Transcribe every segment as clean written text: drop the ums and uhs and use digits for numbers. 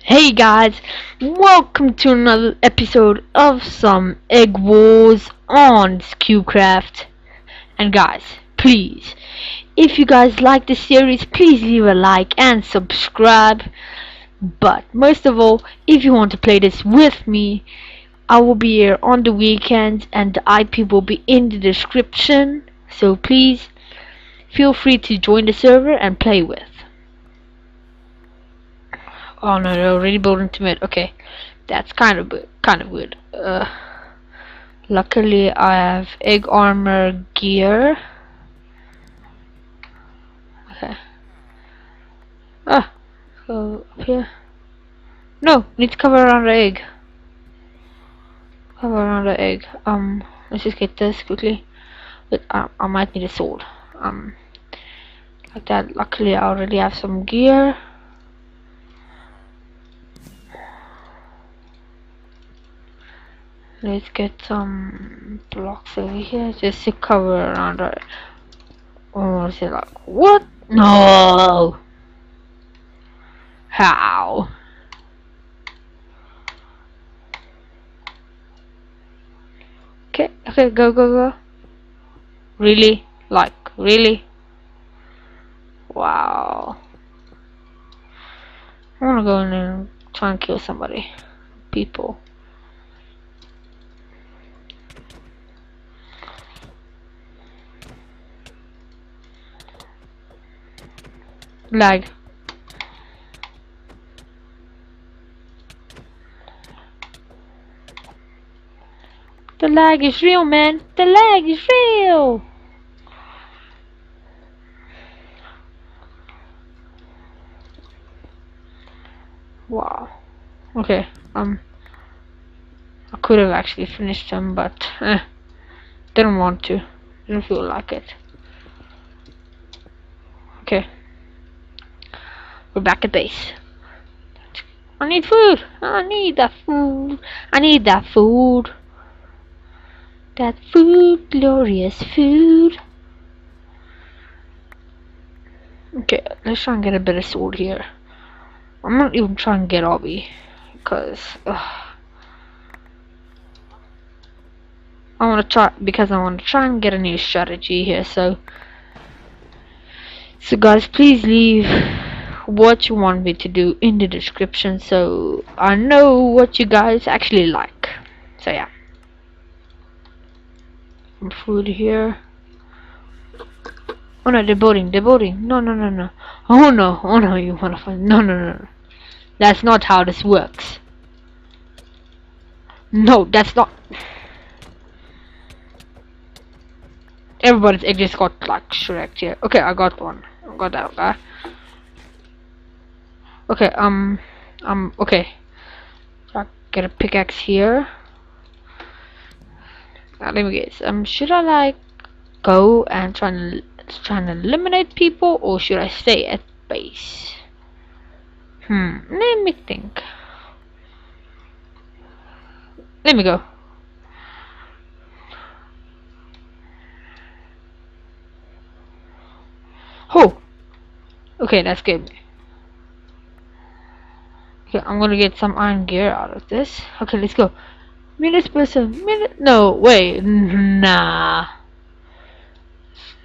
Hey guys, welcome to another episode of some Egg Wars on SkewCraft. And guys, please, if you guys like this series, please leave a like and subscribe. But most of all, if you want to play this with me, I will be here on the weekends and the IP will be in the description. So please, feel free to join the server and play with. Oh no, they're already building to mid. Okay, that's kind of good. Luckily I have egg armor gear. Okay. Ah, go up here. No, need to cover around the egg. Cover around the egg. Let's just get this quickly. But I might need a sword. Like that. Luckily I already have some gear. Let's get some blocks over here just to cover around it. Oh, is it like what? No! How? Okay, okay, go. Really? Like, really? Wow. I wanna go in and try and kill somebody. People. Lag. The lag is real, man. The lag is real. Wow. Okay. I could have actually finished them, but didn't want to. Didn't feel like it. Okay. We're back at base. I need food. I need that food. I need that food. That food, glorious food. Okay, let's try and get a better sword here. I'm not even trying to get obby because I want to try and get a new strategy here. So guys, please leave what you want me to do in the description so I know what you guys actually like. So yeah, some food here. Oh no, they're boating. No. Oh no, you wanna find? No. That's not how this works. No, that's not. Everybody's egg just got like Shrek here. Okay, I got one. I got that guy. Okay, okay. I get a pickaxe here. Let me guess. Should I like go and try and eliminate people, or should I stay at base? Let me think. Let me go. Oh, okay, that's good. Okay, I'm gonna get some iron gear out of this. Okay, let's go. Minutes person, minute. No, wait, nah.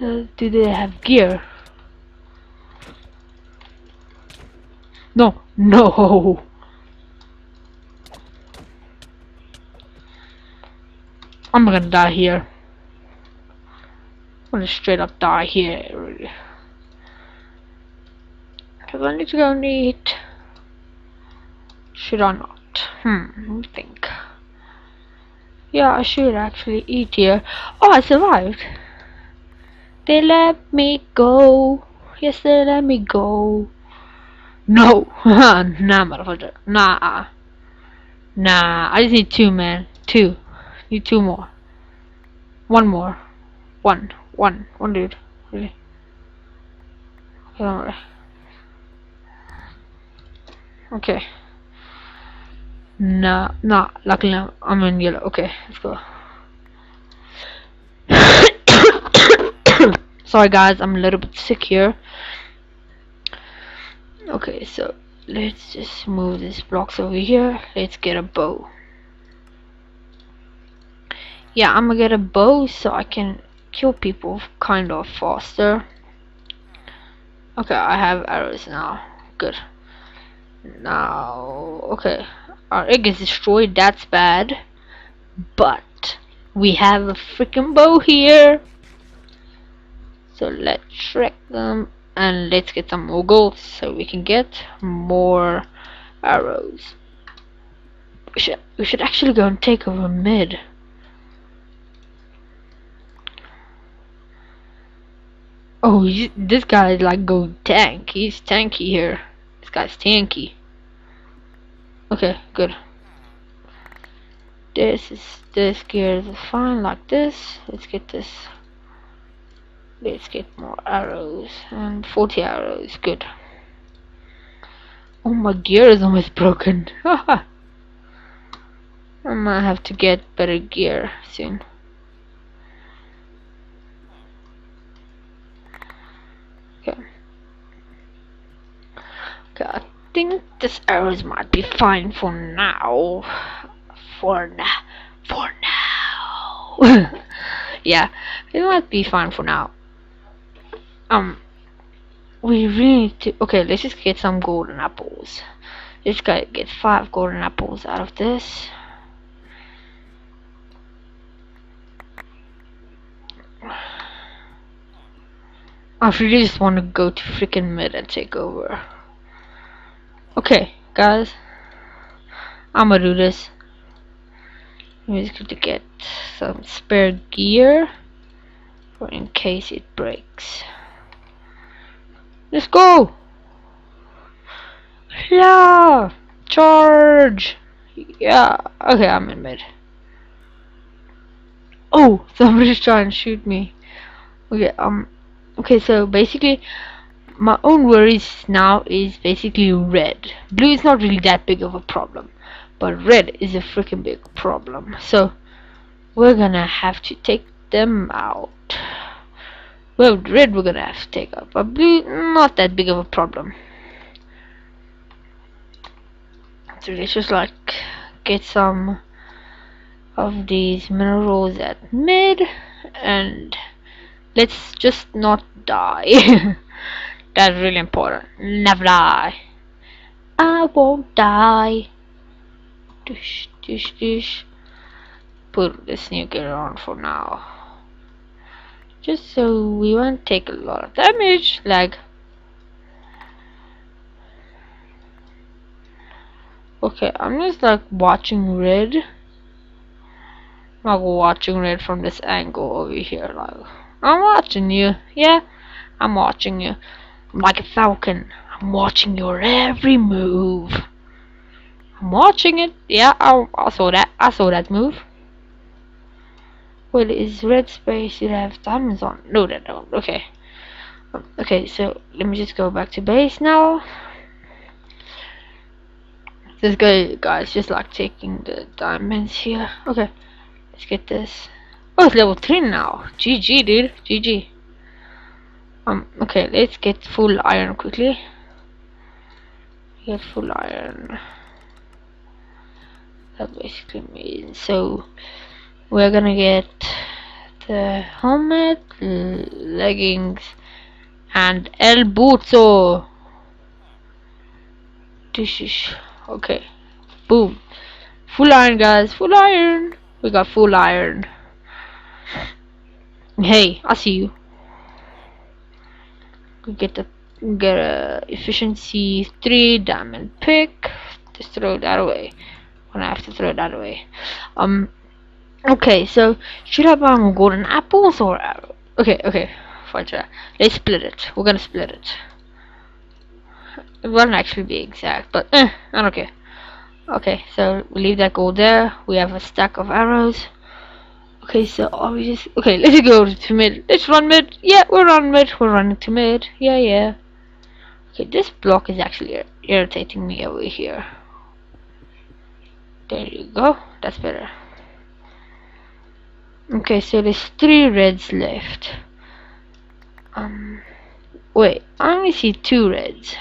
Do they have gear? No. I'm gonna die here. I'm gonna straight up die here, really. Cause I need to go and eat. Should I not? Let me think. Yeah, I should actually eat here. Oh, I survived. They let me go. Yes, they let me go. No. Nah, motherfucker. Nah. I just need two, man. Two. Need two more. One more. One, dude. Really. Okay, don't worry. Okay. Nah. Luckily, I'm in yellow. Okay, let's go. Sorry, guys. I'm a little bit sick here. Okay, so let's just move these blocks over here. Let's get a bow. Yeah, I'm gonna get a bow so I can kill people kind of faster. Okay, I have arrows now. Good. Now, okay, our egg is destroyed. That's bad. But we have a freaking bow here. So let's wreck them and let's get some more gold so we can get more arrows. We should actually go and take over mid. Oh, this guy is like go tank. He's tanky here. This guy's tanky. Okay, good. This gear is fine like this. Let's get this. Let's get more arrows and 40 arrows. Good. Oh, my gear is almost broken. I might have to get better gear soon. Okay. Okay, I think this arrows might be fine for now. For now. Yeah, it might be fine for now. We really need to. Okay, let's just get some golden apples. Let's get 5 golden apples out of this. I really just want to go to freaking mid and take over. Okay, guys, I'm gonna do this. I'm just going to get some spare gear for in case it breaks. Let's go! Yeah! Charge! Yeah, okay, I'm in mid. Oh, somebody's trying to shoot me. Okay, okay, so basically, my own worries now is basically red. Blue is not really that big of a problem, but red is a freaking big problem. So, we're gonna have to take them out. Well, red we're gonna have to take out, but blue, not that big of a problem. So let's just like get some of these minerals at mid, and let's just not die. That's really important. Never die. I won't die. Dish, dish, dish. Put this new gear on for now. Just so we won't take a lot of damage, like. Okay, I'm just like watching red. Like watching red from this angle over here, like. I'm watching you, yeah, I'm watching you. I'm like a falcon. I'm watching your every move. I'm watching it. Yeah, I saw that. I saw that move. Well, is red space? You have diamonds on? No, they don't. Okay. Okay, so let me just go back to base now. This guy's just like taking the diamonds here. Okay, let's get this. Oh, it's level 3 now. GG, dude. GG. Okay, let's get full iron quickly. Get full iron. That basically means so we're gonna get the helmet, leggings, and el buzo. Okay, boom, full iron, guys, full iron. We got full iron. Hey, I see you. We get a efficiency 3 diamond pick. Just throw that away. I'm gonna have to throw that away. Okay, so should I buy more golden apples or arrow? Okay, fine. Let's split it. We're gonna split it. It won't actually be exact, but I don't care. Okay, so we leave that gold there. We have a stack of arrows. Okay, so are we just okay? Let's go to mid. Let's run mid. Yeah, we're on mid. We're running to mid. Yeah. Okay, this block is actually irritating me over here. There you go. That's better. Okay, so there's 3 reds left. Wait, I only see 2 reds.